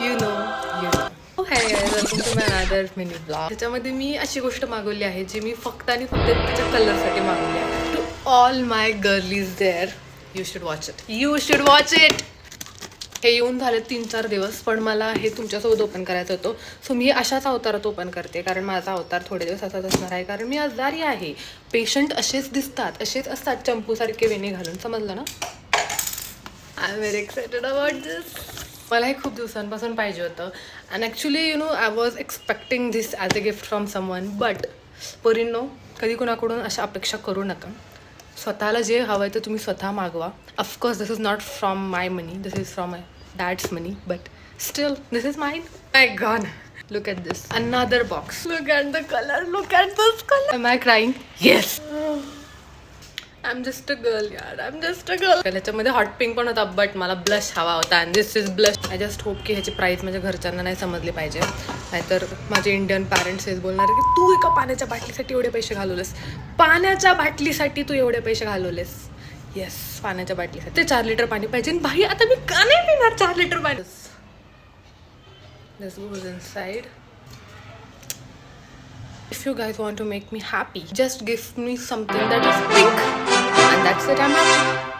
You know you know hi guys, welcome to my other mini blog. त्याच्यामध्ये मी अशी गोष्ट मागवली आहे जी मी फक्त आणि फक्त त्याच्या कलरसाठी मागवली आहे. To all my girlies there, you should watch it, you should watch it. हे येऊन झाले 3-4 दिवस, पण मला हे तुमच्यासोबत ओपन करायचं होतं. सो मी अशाच अवतारात ओपन करते, कारण माझा अवतार थोडे दिवस असाच असणार आहे, कारण मी आजारी आहे. पेशंट असेच दिसतात, असेच असतात चंपूसारखे वेणी घालून, समजलं ना. I am very excited about this. मला हे खूप दिवसांपासून पाहिजे होतं. And actually you know I was expecting this as a gift from someone, but पोरींनो, कधी कुणाकडून अशा अपेक्षा करू नका. स्वतःला जे हवं आहे ते तुम्ही स्वतः मागवा. Of course this is not from my money, this is from my dad's money, but still this is mine. My god, look at this, another box, look at the color, look at this color. Am I crying? Yes. I'm just a girl यार, I'm just a girl. ह्याच्यामध्ये hot pink पण होता, but मला blush हवा होता, and this is blush. I just hope की ह्याची price माझ्या घरच्यांना नाही समजली पाहिजे, नाहीतर माझे इंडियन पॅरेंट्स हेच बोलणार की तू एका पाण्याच्या बाटलीसाठी एवढे पैसे घालवलेस, पाण्याच्या बाटलीसाठी तू एवढे पैसे घालवलेस. येस, पाण्याच्या बाटलीसाठी. ते 4 लिटर पाणी पाहिजे. भाई आता मी का नाही पिणार 4 लिटर पाणी. This goes inside. If you guys want to make me happy, just give me something that is pink, and that's it, I'm happy.